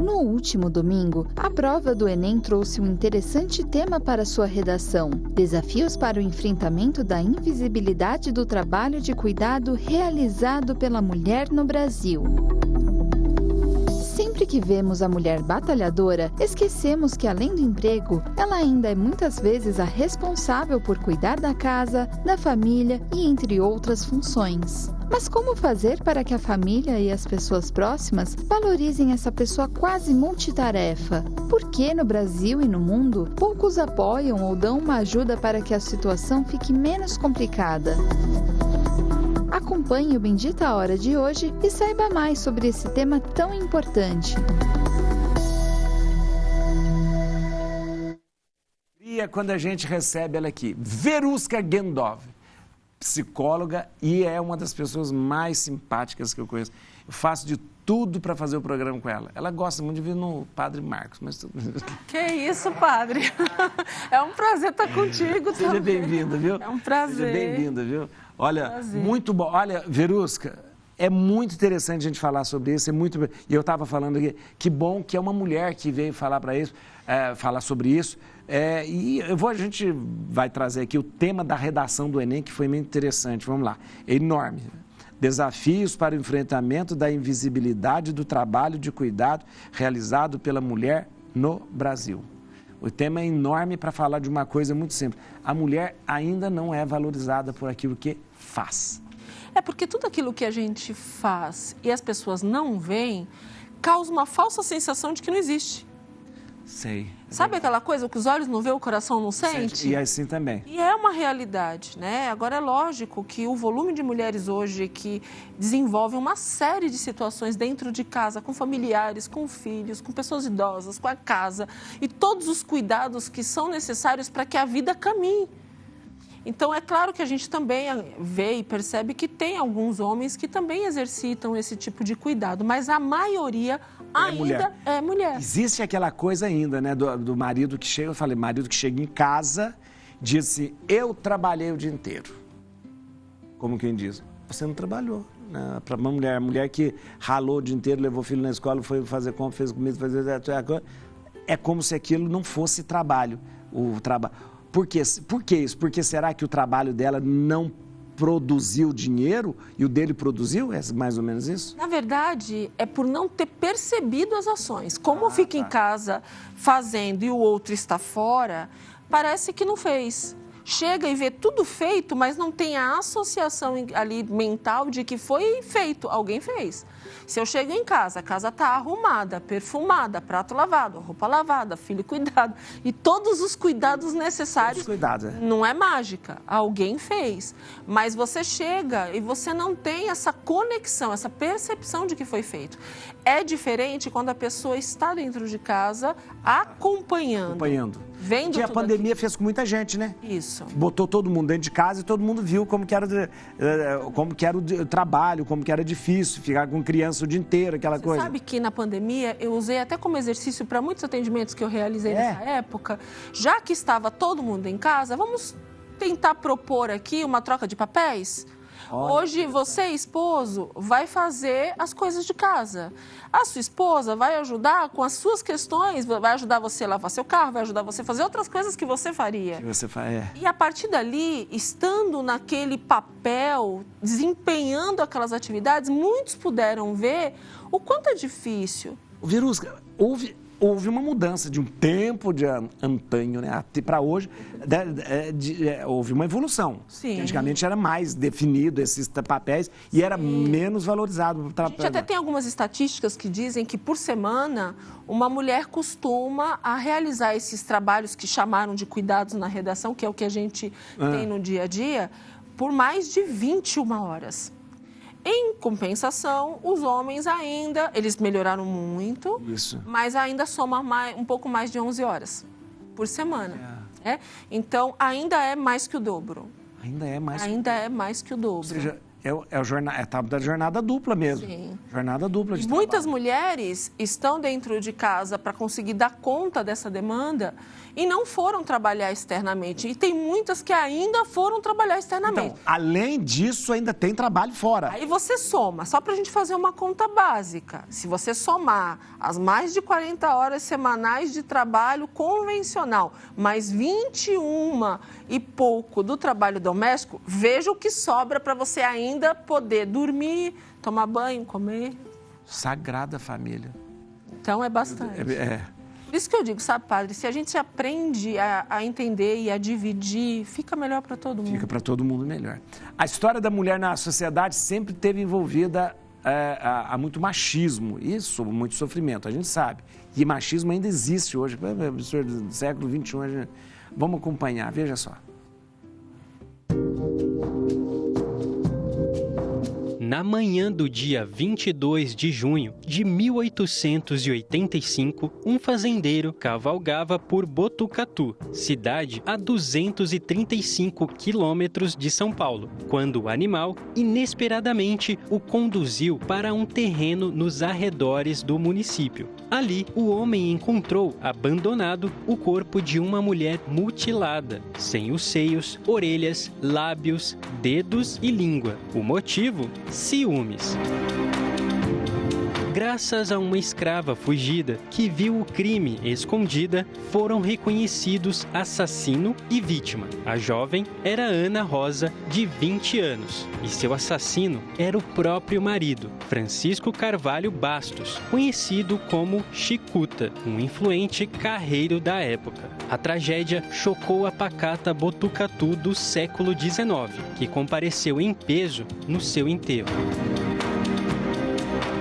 No último domingo, a prova do Enem trouxe um interessante tema para sua redação: desafios para o enfrentamento da invisibilidade do trabalho de cuidado realizado pela mulher no Brasil. Sempre que vemos a mulher batalhadora, esquecemos que, além do emprego, ela ainda é muitas vezes a responsável por cuidar da casa, da família e entre outras funções. Mas como fazer para que a família e as pessoas próximas valorizem essa pessoa quase multitarefa? Por que no Brasil e no mundo poucos apoiam ou dão uma ajuda para que a situação fique menos complicada? Acompanhe o Bendita Hora de hoje e saiba mais sobre esse tema tão importante. E é quando a gente recebe ela aqui, Veruska Gendov, psicóloga, e é uma das pessoas mais simpáticas que eu conheço. Eu faço de tudo para fazer o programa com ela. Ela gosta muito de vir no Padre Marcos, mas tudo... Que isso, padre. É um prazer estar contigo também. Seja bem-vinda, viu? É um prazer. Seja bem-vinda, viu? Olha, muito bom. Olha, Veruska, é muito interessante a gente falar sobre isso, e eu estava falando aqui, que bom que é uma mulher que veio falar falar sobre isso. A gente vai trazer aqui o tema da redação do Enem, que foi muito interessante. Vamos lá, é enorme. Desafios para o enfrentamento da invisibilidade do trabalho de cuidado realizado pela mulher no Brasil. O tema é enorme para falar de uma coisa muito simples. A mulher ainda não é valorizada por aquilo que faz. É porque tudo aquilo que a gente faz e as pessoas não veem, causa uma falsa sensação de que não existe. Sei. Sabe aquela coisa que os olhos não vê, o coração não sente? E assim também. E é uma realidade, né? Agora é lógico que o volume de mulheres hoje que desenvolvem uma série de situações dentro de casa, com familiares, com filhos, com pessoas idosas, com a casa e todos os cuidados que são necessários para que a vida caminhe. Então, é claro que a gente também vê e percebe que tem alguns homens que também exercitam esse tipo de cuidado, mas a maioria ainda é mulher. Existe aquela coisa ainda, né, do marido que chega, eu falei, marido que chega em casa, diz assim, eu trabalhei o dia inteiro. Como quem diz, você não trabalhou. Né? Para uma mulher, a mulher que ralou o dia inteiro, levou o filho na escola, foi fazer compra, fez comida, é como se aquilo não fosse trabalho, o trabalho. Por que isso? Porque será que o trabalho dela não produziu dinheiro e o dele produziu? É mais ou menos isso? Na verdade, é por não ter percebido as ações. Como fica em casa fazendo e o outro está fora, parece que não fez. Chega e vê tudo feito, mas não tem a associação ali mental de que foi feito, alguém fez. Se eu chego em casa, a casa está arrumada, perfumada, prato lavado, roupa lavada, filho cuidado e todos os cuidados necessários. Todos os cuidados, Não é mágica, alguém fez. Mas você chega e você não tem essa conexão, essa percepção de que foi feito. É diferente quando a pessoa está dentro de casa acompanhando. Vendo que a pandemia fez com muita gente, né? Isso. Botou todo mundo dentro de casa e todo mundo viu como que era o trabalho, como que era difícil ficar com criança o dia inteiro, aquela coisa. Sabe que na pandemia eu usei até como exercício para muitos atendimentos que eu realizei nessa época, já que estava todo mundo em casa, vamos tentar propor aqui uma troca de papéis? Hoje você, esposo, vai fazer as coisas de casa. A sua esposa vai ajudar com as suas questões, vai ajudar você a lavar seu carro, vai ajudar você a fazer outras coisas que você faria. E a partir dali, estando naquele papel, desempenhando aquelas atividades, muitos puderam ver o quanto é difícil. Veruska, houve uma mudança de um tempo de antanho, né, para hoje, houve uma evolução. Sim. Antigamente era mais definido esses papéis e era menos valorizado. A gente até tem algumas estatísticas que dizem que por semana uma mulher costuma a realizar esses trabalhos que chamaram de cuidados na redação, que é o que a gente tem no dia a dia, por mais de 21 horas. Em compensação, os homens ainda, eles melhoraram muito, mas ainda somam um pouco mais de 11 horas por semana. Então, ainda é mais que o dobro. Ainda é mais que o dobro. Ou seja, É a tal da jornada dupla mesmo. Sim. Jornada dupla de trabalho. Muitas mulheres estão dentro de casa para conseguir dar conta dessa demanda e não foram trabalhar externamente. E tem muitas que ainda foram trabalhar externamente. Então, além disso, ainda tem trabalho fora. Aí você soma, só para a gente fazer uma conta básica. Se você somar as mais de 40 horas semanais de trabalho convencional, mais 21 e pouco do trabalho doméstico, veja o que sobra para você ainda poder dormir, tomar banho, comer. Sagrada família. Então é bastante. Por isso que eu digo, sabe, padre, se a gente aprende a entender e a dividir, fica melhor para todo mundo. Fica para todo mundo melhor. A história da mulher na sociedade sempre esteve envolvida a muito machismo e muito sofrimento, a gente sabe. E machismo ainda existe hoje, no século XXI. Vamos acompanhar, veja só. Na manhã do dia 22 de junho de 1885, um fazendeiro cavalgava por Botucatu, cidade a 235 quilômetros de São Paulo, quando o animal, inesperadamente, o conduziu para um terreno nos arredores do município. Ali, o homem encontrou, abandonado, o corpo de uma mulher mutilada, sem os seios, orelhas, lábios, dedos e língua. O motivo? Ciúmes. Graças a uma escrava fugida que viu o crime escondida, foram reconhecidos assassino e vítima. A jovem era Ana Rosa, de 20 anos, e seu assassino era o próprio marido, Francisco Carvalho Bastos, conhecido como Chicuta, um influente carreiro da época. A tragédia chocou a pacata Botucatu do século XIX, que compareceu em peso no seu enterro.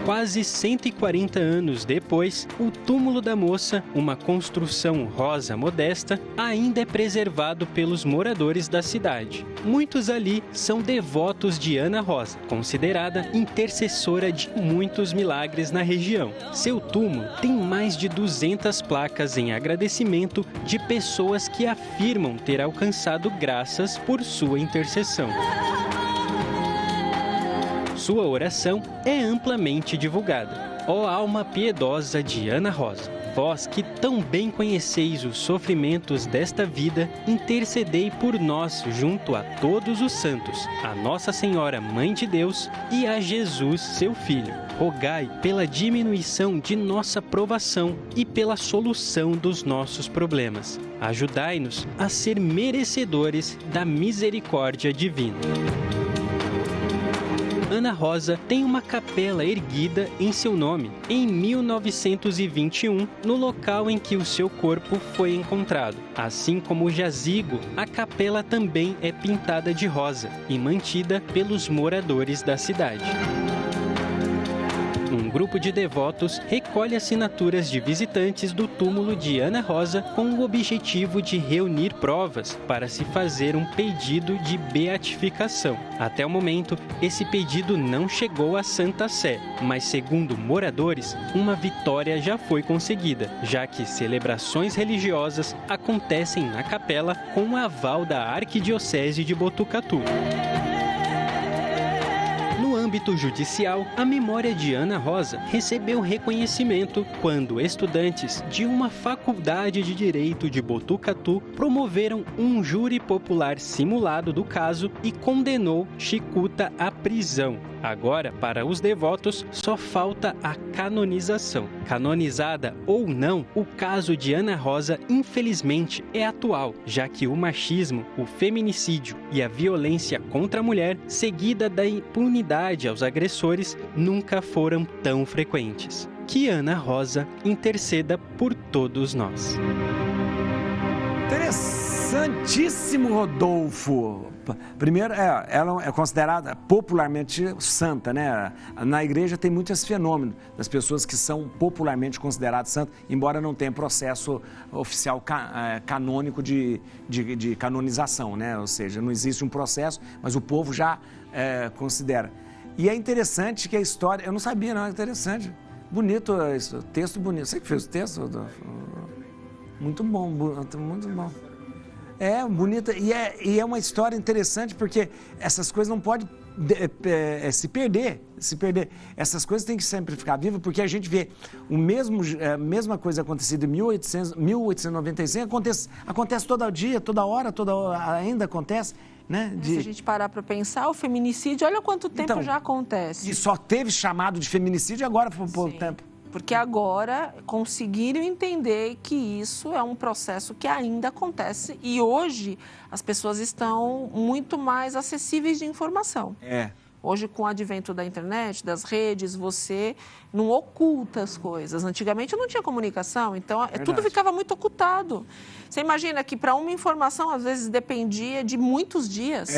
Quase 140 anos depois, o túmulo da moça, uma construção rosa modesta, ainda é preservado pelos moradores da cidade. Muitos ali são devotos de Ana Rosa, considerada intercessora de muitos milagres na região. Seu túmulo tem mais de 200 placas em agradecimento de pessoas que afirmam ter alcançado graças por sua intercessão. Sua oração é amplamente divulgada. Ó alma piedosa de Ana Rosa, vós que tão bem conheceis os sofrimentos desta vida, intercedei por nós junto a todos os santos, a Nossa Senhora Mãe de Deus e a Jesus, seu Filho. Rogai pela diminuição de nossa provação e pela solução dos nossos problemas. Ajudai-nos a ser merecedores da misericórdia divina. Ana Rosa tem uma capela erguida em seu nome em 1921, no local em que o seu corpo foi encontrado. Assim como o jazigo, a capela também é pintada de rosa e mantida pelos moradores da cidade. Um grupo de devotos recolhe assinaturas de visitantes do túmulo de Ana Rosa com o objetivo de reunir provas para se fazer um pedido de beatificação. Até o momento, esse pedido não chegou à Santa Sé, mas segundo moradores, uma vitória já foi conseguida, já que celebrações religiosas acontecem na capela com o aval da Arquidiocese de Botucatu. No âmbito judicial, a memória de Ana Rosa recebeu reconhecimento quando estudantes de uma faculdade de Direito de Botucatu promoveram um júri popular simulado do caso e condenou Chicuta à prisão. Agora, para os devotos, só falta a canonização. Canonizada ou não, o caso de Ana Rosa, infelizmente, é atual, já que o machismo, o feminicídio e a violência contra a mulher, seguida da impunidade aos agressores, nunca foram tão frequentes. Que Ana Rosa interceda por todos nós. Interessantíssimo, Rodolfo. Primeiro, ela é considerada popularmente santa, né? Na igreja tem muitos fenômenos das pessoas que são popularmente consideradas santas, embora não tenha processo oficial canônico de canonização, né? Ou seja, não existe um processo, mas o povo já considera. E é interessante que a história... Eu não sabia, não. É interessante. Bonito isso. Texto bonito. Você que fez o texto, Rodolfo? Muito bom, muito bom. É bonita e é uma história interessante porque essas coisas não podem se perder. Essas coisas têm que sempre ficar vivas, porque a gente vê a mesma coisa acontecida em 1895, acontece todo dia, toda hora, ainda acontece. Né? Se a gente parar para pensar, o feminicídio, olha quanto tempo já acontece. E só teve chamado de feminicídio agora por pouco tempo. Porque agora conseguiram entender que isso é um processo que ainda acontece e hoje as pessoas estão muito mais acessíveis de informação. Hoje, com o advento da internet, das redes, você não oculta as coisas. Antigamente não tinha comunicação, então tudo ficava muito ocultado. Você imagina que para uma informação, às vezes, dependia de muitos dias.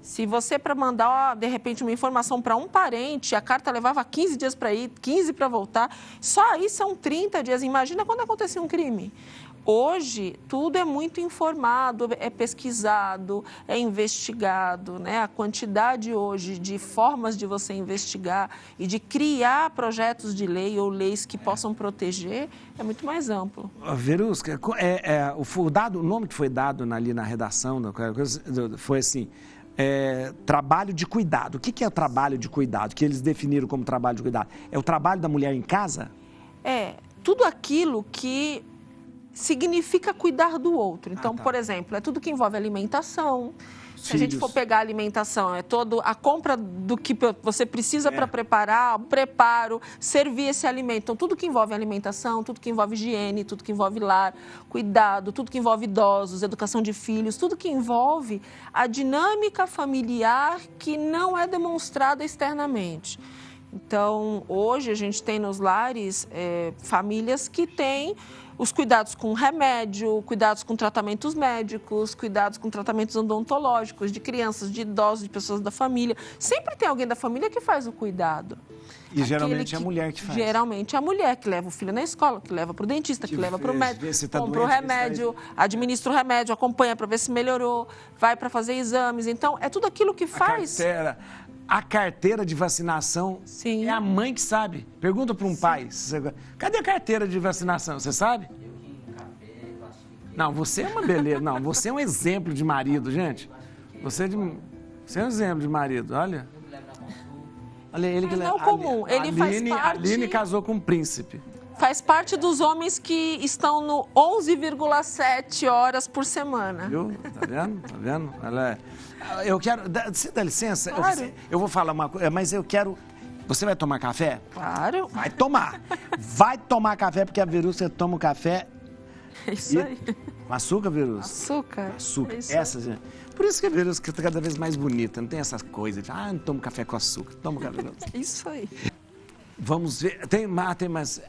Se você, para mandar, de repente, uma informação para um parente, a carta levava 15 dias para ir, 15 para voltar, só aí são 30 dias. Imagina quando acontecia um crime. Hoje, tudo é muito informado, é pesquisado, é investigado, né? A quantidade hoje de formas de você investigar e de criar projetos de lei ou leis que possam proteger é muito mais amplo. Verusca, o nome que foi dado ali na redação foi assim, trabalho de cuidado. O que é o trabalho de cuidado, que eles definiram como trabalho de cuidado? É o trabalho da mulher em casa? Tudo aquilo que significa cuidar do outro. Então, por exemplo, é tudo que envolve alimentação. Se a gente for pegar a alimentação, é toda a compra do que você precisa para preparar, o preparo, servir esse alimento. Então, tudo que envolve alimentação, tudo que envolve higiene, tudo que envolve lar, cuidado, tudo que envolve idosos, educação de filhos, tudo que envolve a dinâmica familiar que não é demonstrada externamente. Então, hoje a gente tem nos lares famílias que têm os cuidados com remédio, cuidados com tratamentos médicos, cuidados com tratamentos odontológicos de crianças, de idosos, de pessoas da família. Sempre tem alguém da família que faz o cuidado. E geralmente é a mulher que faz. Geralmente é a mulher que leva o filho na escola, que leva para o dentista, que leva para o médico, compra o remédio, administra o remédio, acompanha para ver se melhorou, vai para fazer exames. Então, é tudo aquilo que faz... A carteira de vacinação é a mãe que sabe. Pergunta para um pai. Cadê a carteira de vacinação? Você sabe? Não, você é uma beleza. Não, você é um exemplo de marido, gente. Você é um exemplo de marido, olha. Olha ele que não é comum. Ele faz parte... A Aline casou com um príncipe. Faz parte dos homens que estão no 11,7 horas por semana. Viu? Tá vendo? Tá vendo? Eu quero... Você dá licença? Claro. Eu vou falar uma coisa, mas eu quero... Você vai tomar café? Claro. Vai tomar. Vai tomar café, porque a Verusca toma o café... Isso aí. Com açúcar, Verusca? Açúcar. Essa, gente. Por isso que a Verusca está cada vez mais bonita. Não tem essas coisas de, não tomo café com açúcar. Toma café com açúcar. Isso aí. Vamos ver, tem mais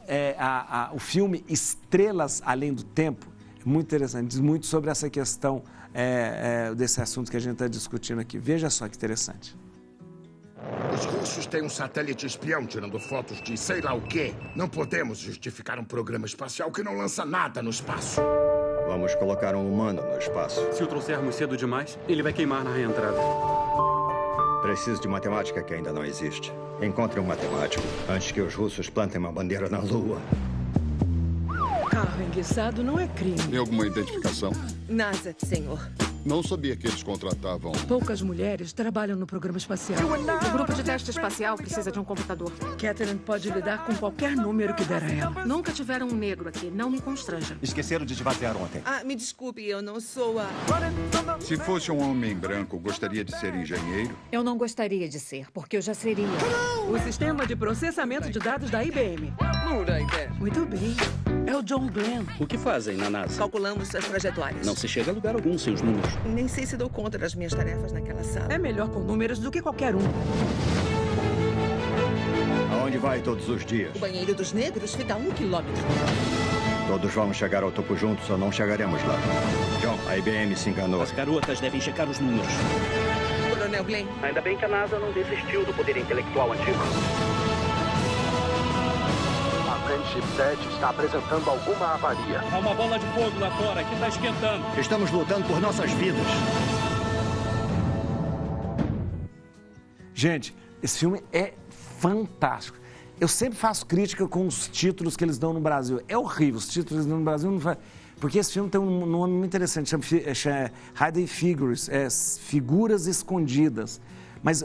o filme Estrelas Além do Tempo, é muito interessante, diz muito sobre essa questão desse assunto que a gente está discutindo aqui. Veja só que interessante. Os russos têm um satélite espião tirando fotos de sei lá o quê. Não podemos justificar um programa espacial que não lança nada no espaço. Vamos colocar um humano no espaço. Se o trouxermos cedo demais, ele vai queimar na reentrada. Preciso de matemática que ainda não existe. Encontre um matemático antes que os russos plantem uma bandeira na Lua. Carro enguiçado não é crime. Tem alguma identificação? NASA, senhor. Não sabia que eles contratavam... Poucas mulheres trabalham no programa espacial. O grupo de teste espacial precisa de um computador. Catherine pode lidar com qualquer número que der a ela. Nunca tiveram um negro aqui, não me constranja. Esqueceram de esvaziar ontem. Me desculpe, eu não sou a... Se fosse um homem branco, gostaria de ser engenheiro? Eu não gostaria de ser, porque eu já seria. O sistema de processamento de dados da IBM. Muito bem. É o John Glenn. O que fazem na NASA? Calculamos as trajetórias. Não se chega a lugar algum sem os números. Nem sei se dou conta das minhas tarefas naquela sala. É melhor com números do que qualquer um. Aonde vai todos os dias? O banheiro dos negros fica a 1 quilômetro. Todos vamos chegar ao topo juntos ou não chegaremos lá. John, a IBM se enganou. As garotas devem checar os números. Coronel Glenn. Ainda bem que a NASA não desistiu do poder intelectual antigo. A Friendship 7 está apresentando alguma avaria. Há uma bola de fogo lá fora que está esquentando. Estamos lutando por nossas vidas. Gente, esse filme é fantástico. Eu sempre faço crítica com os títulos que eles dão no Brasil. É horrível, os títulos que eles dão no Brasil não faz... Porque esse filme tem um nome muito interessante, chama Hidden Figures, Figuras Escondidas. Mas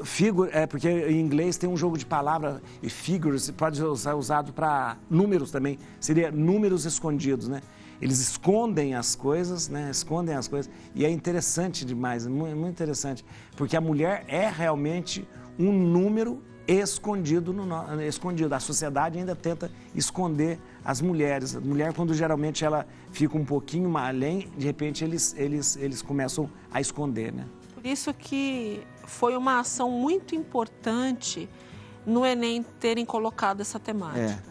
porque em inglês tem um jogo de palavra, e figures pode ser usado para números também, seria números escondidos, né? Eles escondem as coisas, né? Escondem as coisas, e é interessante demais, muito interessante, porque a mulher é realmente um número escondido. A sociedade ainda tenta esconder as mulheres. A mulher, quando geralmente ela fica um pouquinho além, de repente eles começam a esconder, né? Por isso que foi uma ação muito importante no Enem terem colocado essa temática.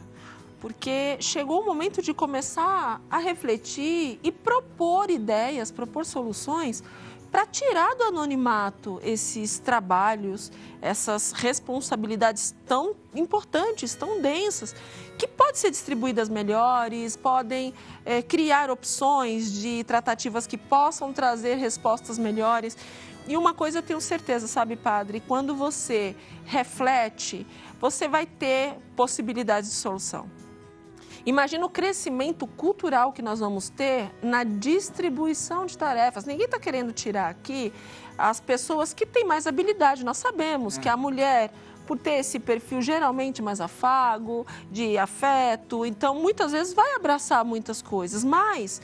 Porque chegou o momento de começar a refletir e propor ideias, propor soluções para tirar do anonimato esses trabalhos, essas responsabilidades tão importantes, tão densas, que podem ser distribuídas melhores, podem criar opções de tratativas que possam trazer respostas melhores. E uma coisa eu tenho certeza, sabe, padre? Quando você reflete, você vai ter possibilidades de solução. Imagina o crescimento cultural que nós vamos ter na distribuição de tarefas. Ninguém está querendo tirar aqui as pessoas que têm mais habilidade. Nós sabemos que a mulher, por ter esse perfil geralmente mais afago, de afeto, então muitas vezes vai abraçar muitas coisas, mas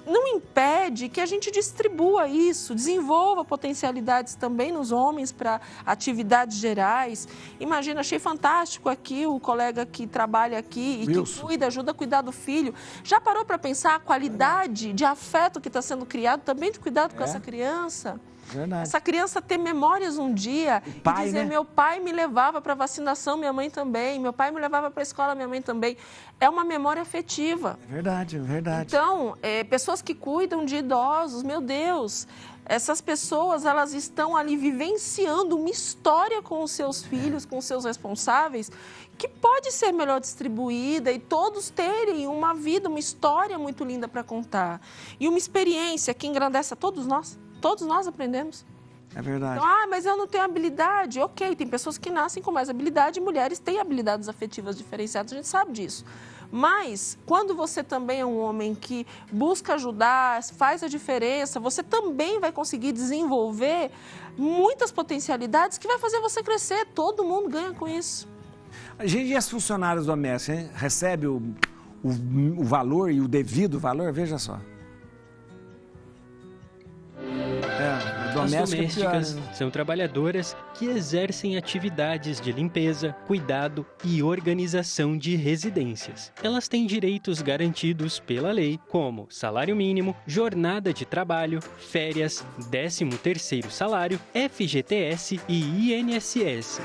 não impede que a gente distribua isso, desenvolva potencialidades também nos homens para atividades gerais. Imagina, achei fantástico aqui o colega que trabalha aqui e que cuida, ajuda a cuidar do filho. Já parou para pensar a qualidade de afeto que está sendo criado, também de cuidado com essa criança? Verdade. Essa criança ter memórias um dia e dizer, né? Meu pai me levava para vacinação, minha mãe também, meu pai me levava para a escola, minha mãe também. É uma memória afetiva. É verdade, é verdade. Então, pessoas que cuidam de idosos, meu Deus, essas pessoas, elas estão ali vivenciando uma história com os seus filhos, com os seus responsáveis, que pode ser melhor distribuída e todos terem uma vida, uma história muito linda para contar. E uma experiência que engrandece a todos nós. Todos nós aprendemos. É verdade. Então, mas eu não tenho habilidade. Ok, tem pessoas que nascem com mais habilidade e mulheres têm habilidades afetivas diferenciadas, a gente sabe disso. Mas, quando você também é um homem que busca ajudar, faz a diferença, você também vai conseguir desenvolver muitas potencialidades que vai fazer você crescer. Todo mundo ganha com isso. Gente, e as funcionárias domésticas, hein? Recebe o valor e o devido valor? Veja só. As domésticas são trabalhadoras que exercem atividades de limpeza, cuidado e organização de residências. Elas têm direitos garantidos pela lei, como salário mínimo, jornada de trabalho, férias, 13º salário, FGTS e INSS.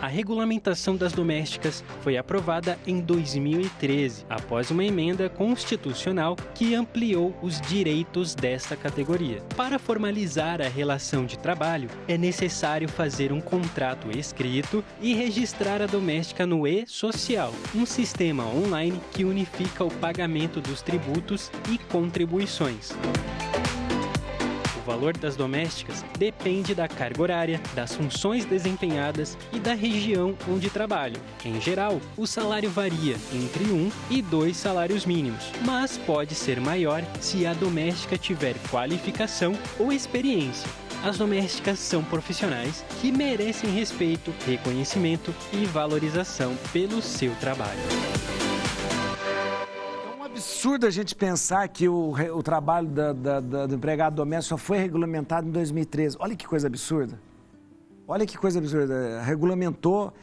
A regulamentação das domésticas foi aprovada em 2013, após uma emenda constitucional que ampliou os direitos desta categoria. Para formalizar a relação de trabalho, é necessário fazer um contrato escrito e registrar a doméstica no E-Social, um sistema online que unifica o pagamento dos tributos e contribuições. O valor das domésticas depende da carga horária, das funções desempenhadas e da região onde trabalham. Em geral, o salário varia entre 1 e 2 salários mínimos, mas pode ser maior se a doméstica tiver qualificação ou experiência. As domésticas são profissionais que merecem respeito, reconhecimento e valorização pelo seu trabalho. Absurdo a gente pensar que o trabalho do empregado doméstico só foi regulamentado em 2013. Olha que coisa absurda. Olha que coisa absurda. Regulamentou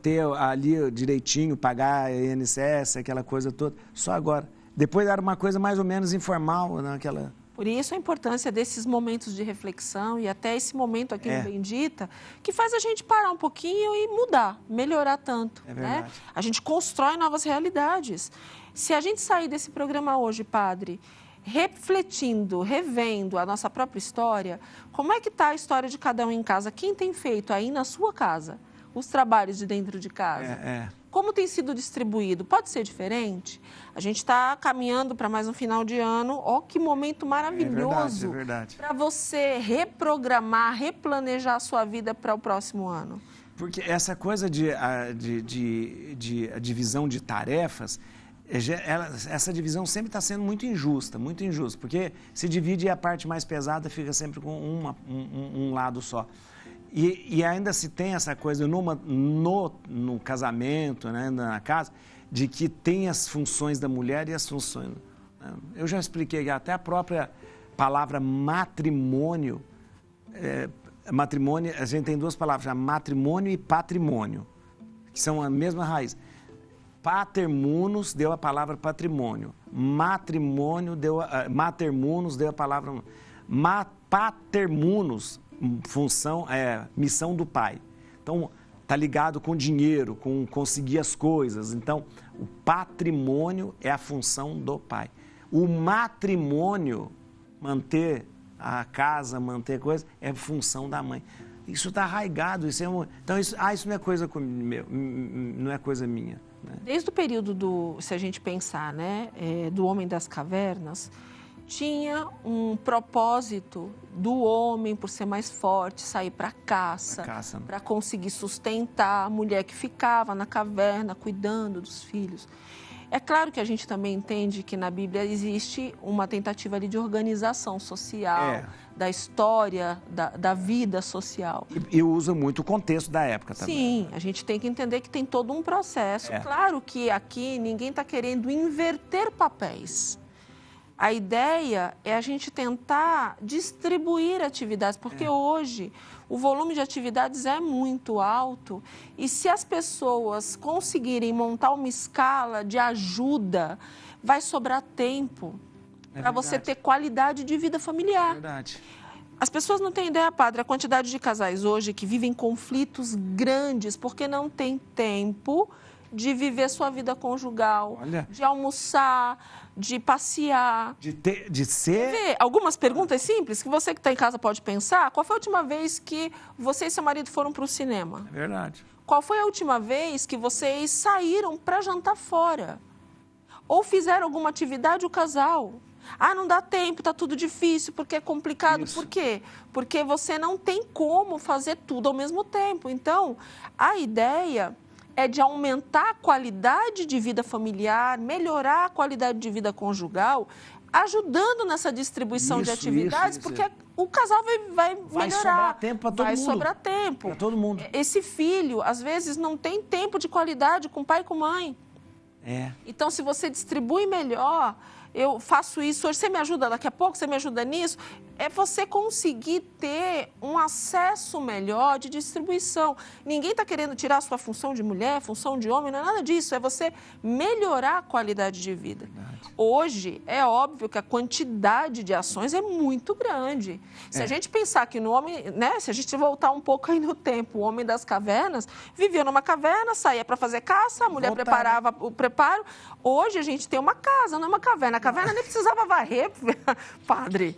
ter ali direitinho, pagar INSS, aquela coisa toda, só agora. Depois era uma coisa mais ou menos informal, naquela... Por isso a importância desses momentos de reflexão e até esse momento aqui no Bendita, que faz a gente parar um pouquinho e mudar, melhorar tanto. É verdade. Né? A gente constrói novas realidades. Se a gente sair desse programa hoje, padre, refletindo, revendo a nossa própria história, como é que está a história de cada um em casa? Quem tem feito aí na sua casa os trabalhos de dentro de casa? Como tem sido distribuído? Pode ser diferente? A gente está caminhando para mais um final de ano. Ó, que momento maravilhoso para você reprogramar, replanejar a sua vida para o próximo ano. Porque essa coisa de divisão de tarefas essa divisão sempre está sendo muito injusta, porque se divide e a parte mais pesada fica sempre com um lado só. E ainda se tem essa coisa no casamento, né, na casa, de que tem as funções da mulher e as funções... Né? Eu já expliquei, até a própria palavra matrimônio, a gente tem duas palavras, matrimônio e patrimônio, que são a mesma raiz. Patermunus deu a palavra patrimônio, matermunus deu a palavra... Patermunus, função, missão do pai. Então, está ligado com dinheiro, com conseguir as coisas. Então, o patrimônio é a função do pai. O matrimônio, manter a casa, manter coisas, é função da mãe. Isso está arraigado. Então, isso não é coisa não é coisa minha. Né? Desde o período se a gente pensar, né, do homem das cavernas, tinha um propósito do homem, por ser mais forte, sair para caça, para conseguir sustentar a mulher que ficava na caverna cuidando dos filhos. É claro que a gente também entende que na Bíblia existe uma tentativa ali de organização social, da história, da vida social. E usa muito o contexto da época também. Sim, a gente tem que entender que tem todo um processo. Claro que aqui ninguém está querendo inverter papéis. A ideia é a gente tentar distribuir atividades, porque hoje o volume de atividades é muito alto e se as pessoas conseguirem montar uma escala de ajuda, vai sobrar tempo para você ter qualidade de vida familiar. É verdade. As pessoas não têm ideia, padre, a quantidade de casais hoje que vivem conflitos grandes porque não tem tempo de viver sua vida conjugal, de almoçar, de passear. De ser... Ver algumas perguntas simples que você que está em casa pode pensar. Qual foi a última vez que você e seu marido foram para o cinema? É verdade. Qual foi a última vez que vocês saíram para jantar fora? Ou fizeram alguma atividade o casal? Ah, não dá tempo, está tudo difícil, porque é complicado. Por quê? Porque você não tem como fazer tudo ao mesmo tempo. Então, a ideia é de aumentar a qualidade de vida familiar, melhorar a qualidade de vida conjugal, ajudando nessa distribuição de atividades, porque o casal vai melhorar. Vai sobrar tempo para todo mundo. Vai sobrar tempo. Para todo mundo. Esse filho, às vezes, não tem tempo de qualidade com pai e com mãe. Então, se você distribui melhor... Eu faço isso, hoje você me ajuda daqui a pouco, você me ajuda nisso. É você conseguir ter um acesso melhor de distribuição. Ninguém está querendo tirar a sua função de mulher, função de homem, não é nada disso. É você melhorar a qualidade de vida. Hoje, é óbvio que a quantidade de ações é muito grande. Se a gente pensar que no homem, né, se a gente voltar um pouco aí no tempo, o homem das cavernas vivia numa caverna, saía para fazer caça, a mulher preparava o preparo. Hoje a gente tem uma casa, não é uma caverna. A caverna nem precisava varrer, padre.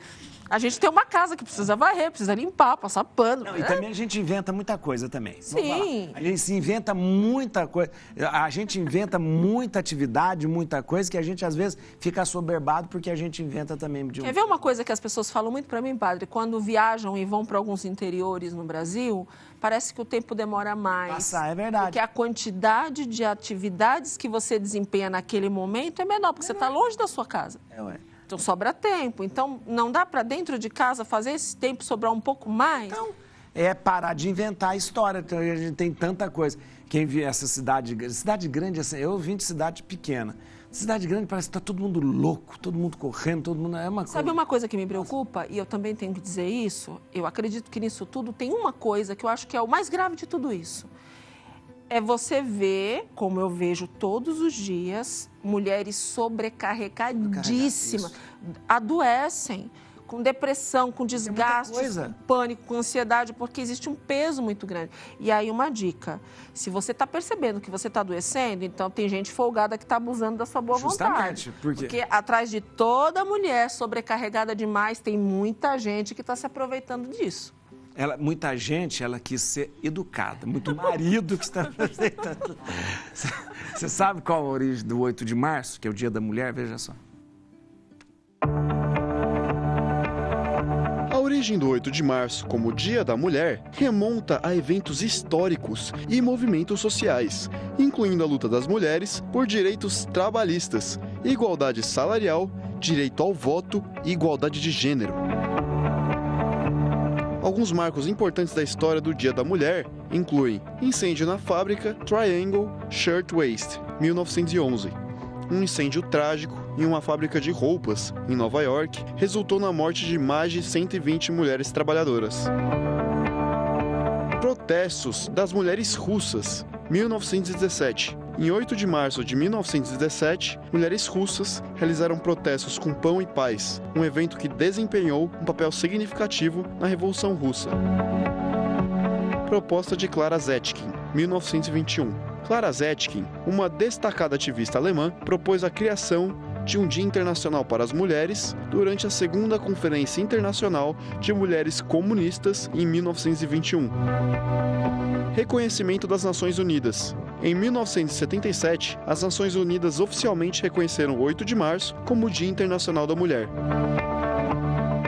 A gente tem uma casa que precisa varrer, precisa limpar, passar pano. E também a gente inventa muita coisa também. Sim. A gente se inventa muita coisa. A gente inventa muita atividade, muita coisa que a gente às vezes fica assoberbado porque a gente inventa também. Quer ver uma coisa que as pessoas falam muito para mim, padre? Quando viajam e vão para alguns interiores no Brasil, parece que o tempo demora mais. Passar, é verdade. Porque a quantidade de atividades que você desempenha naquele momento é menor, porque você está longe da sua casa. Então, sobra tempo. Então, não dá para dentro de casa fazer esse tempo sobrar um pouco mais? Então, é parar de inventar a história. Então, a gente tem tanta coisa. Quem vê essa cidade grande, assim, eu vim de cidade pequena. Cidade grande parece que está todo mundo louco, todo mundo correndo, todo mundo... É uma coisa... Sabe uma coisa que me preocupa, e eu também tenho que dizer isso? Eu acredito que nisso tudo tem uma coisa que eu acho que é o mais grave de tudo isso. É você ver, como eu vejo todos os dias, mulheres sobrecarregadíssimas, adoecem com depressão, com desgaste, com pânico, com ansiedade, porque existe um peso muito grande. E aí uma dica, se você está percebendo que você está adoecendo, então tem gente folgada que está abusando da sua boa vontade. Porque atrás de toda mulher sobrecarregada demais, tem muita gente que está se aproveitando disso. Muita gente, ela quis ser educada, muito marido que está aproveitando. Você sabe qual a origem do 8 de março, que é o Dia da Mulher? Veja só. A origem origem do 8 de março como Dia da Mulher remonta a eventos históricos e movimentos sociais, incluindo a luta das mulheres por direitos trabalhistas, igualdade salarial, direito ao voto e igualdade de gênero. Alguns marcos importantes da história do Dia da Mulher incluem incêndio na fábrica Triangle Shirtwaist, 1911. Um incêndio trágico em uma fábrica de roupas, em Nova York, resultou na morte de mais de 120 mulheres trabalhadoras. Protestos das mulheres russas, 1917. Em 8 de março de 1917, mulheres russas realizaram protestos com pão e paz, um evento que desempenhou um papel significativo na Revolução Russa. Proposta de Clara Zetkin, 1921. Clara Zetkin, uma destacada ativista alemã, propôs a criação de um Dia Internacional para as Mulheres durante a Segunda Conferência Internacional de Mulheres Comunistas em 1921. Reconhecimento das Nações Unidas. Em 1977, as Nações Unidas oficialmente reconheceram o 8 de março como o Dia Internacional da Mulher.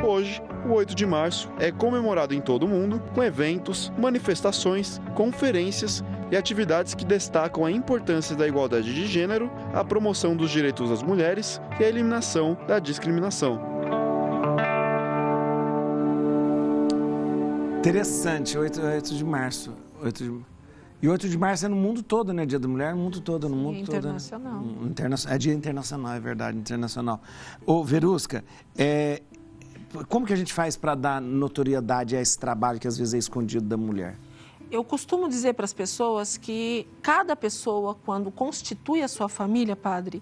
Hoje, o 8 de março é comemorado em todo o mundo com eventos, manifestações, conferências e atividades que destacam a importância da igualdade de gênero, a promoção dos direitos das mulheres e a eliminação da discriminação. Interessante, 8 de março. E 8 de março é no mundo todo, né? Dia da Mulher no mundo todo, no mundo todo. Internacional. É Dia Internacional, é verdade, internacional. Ô, Verusca, como que a gente faz para dar notoriedade a esse trabalho que às vezes é escondido da mulher? Eu costumo dizer para as pessoas que cada pessoa, quando constitui a sua família, padre,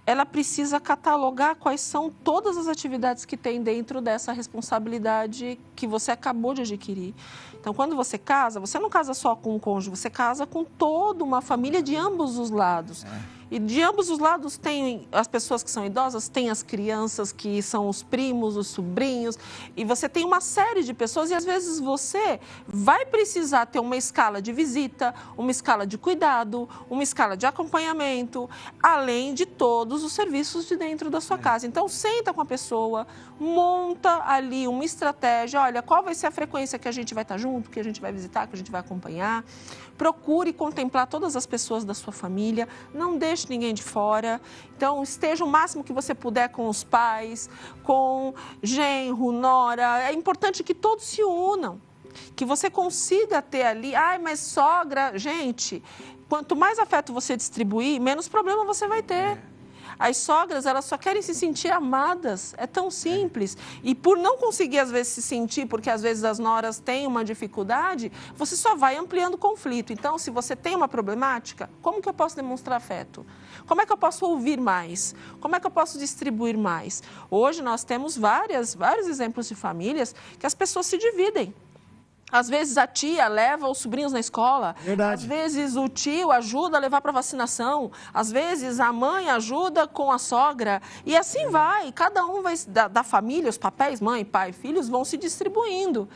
ela precisa catalogar quais são todas as atividades que tem dentro dessa responsabilidade que você acabou de adquirir. Então, quando você casa, você não casa só com um cônjuge, você casa com toda uma família de ambos os lados. E de ambos os lados tem as pessoas que são idosas, tem as crianças que são os primos, os sobrinhos, e você tem uma série de pessoas e às vezes você vai precisar ter uma escala de visita, uma escala de cuidado, uma escala de acompanhamento, além de todos os serviços de dentro da sua casa. Então, senta com a pessoa, monta ali uma estratégia, olha, qual vai ser a frequência que a gente vai estar junto, que a gente vai visitar, que a gente vai acompanhar. Procure contemplar todas as pessoas da sua família, não deixe ninguém de fora. Então, esteja o máximo que você puder com os pais, com genro, nora. É importante que todos se unam, que você consiga ter ali, mas sogra... Gente, quanto mais afeto você distribuir, menos problema você vai ter. As sogras, elas só querem se sentir amadas, é tão simples. E por não conseguir, às vezes, se sentir, porque às vezes as noras têm uma dificuldade, você só vai ampliando o conflito. Então, se você tem uma problemática, como que eu posso demonstrar afeto? Como é que eu posso ouvir mais? Como é que eu posso distribuir mais? Hoje nós temos vários exemplos de famílias que as pessoas se dividem. Às vezes a tia leva os sobrinhos na escola, Verdade. Às vezes o tio ajuda a levar para vacinação, às vezes a mãe ajuda com a sogra e assim vai. Cada um vai da família, os papéis, mãe, pai, filhos vão se distribuindo.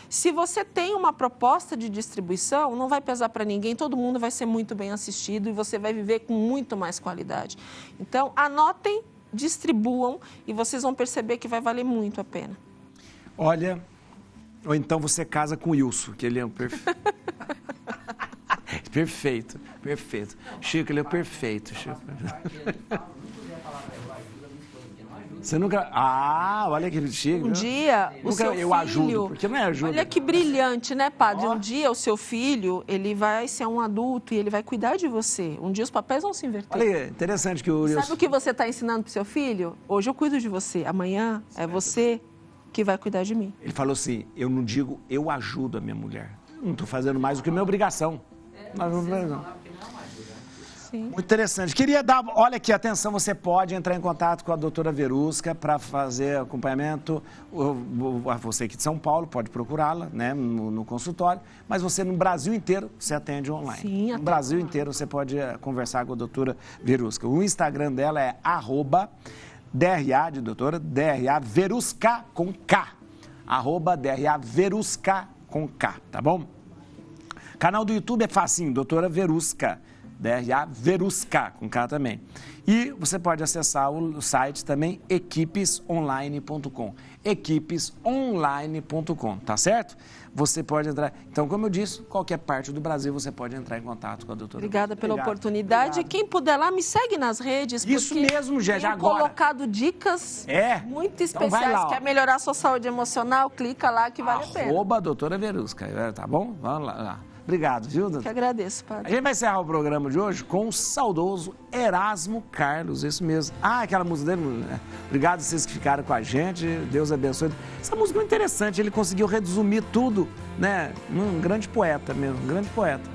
Se você tem uma proposta de distribuição, não vai pesar para ninguém, todo mundo vai ser muito bem assistido e você vai viver com muito mais qualidade. Então, anotem, distribuam e vocês vão perceber que vai valer muito a pena. Olha... Ou então você casa com o Wilson, que ele é um perfeito. Perfeito. Chico, ele é perfeito, Chico. Você nunca... olha que Chico. Um dia, o seu filho... Eu ajudo, porque não é ajuda. Olha que brilhante, né, padre? Um dia o seu filho, ele vai ser um adulto e ele vai cuidar de você. Um dia os papéis vão se inverter. Olha, interessante que o Wilson... Sabe o que você está ensinando para o seu filho? Hoje eu cuido de você, amanhã é você que vai cuidar de mim. Ele falou assim, eu não digo eu ajudo a minha mulher. Não estou fazendo mais do que minha obrigação. Sim. Muito interessante. Queria dar, olha aqui, atenção, você pode entrar em contato com a doutora Verusca para fazer acompanhamento. Você aqui de São Paulo pode procurá-la, né, no consultório, mas você no Brasil inteiro, você atende online. Sim, no Brasil inteiro você pode conversar com a doutora Verusca. O Instagram dela é @DRA de doutora, DRA Verusca com K. @DRA Verusca com K, tá bom? Canal do YouTube é facinho, doutora Verusca. DRA Verusca, com K também. E você pode acessar o site também, equipesonline.com. equipesonline.com, tá certo? Você pode entrar... Então, como eu disse, qualquer parte do Brasil você pode entrar em contato com a doutora. Obrigada pela oportunidade. Obrigado. Quem puder lá, me segue nas redes. Isso mesmo, já agora. Tenho colocado dicas muito especiais. Então Quer melhorar a sua saúde emocional? Clica lá que vale a pena. @ doutora Verusca, tá bom? Vamos lá. Obrigado, viu, doutor? Que agradeço, padre. A gente vai encerrar o programa de hoje com o saudoso Erasmo Carlos, isso mesmo. Aquela música dele, né? Obrigado vocês que ficaram com a gente, Deus abençoe. Essa música é interessante, ele conseguiu resumir tudo, né? Um grande poeta mesmo, um grande poeta.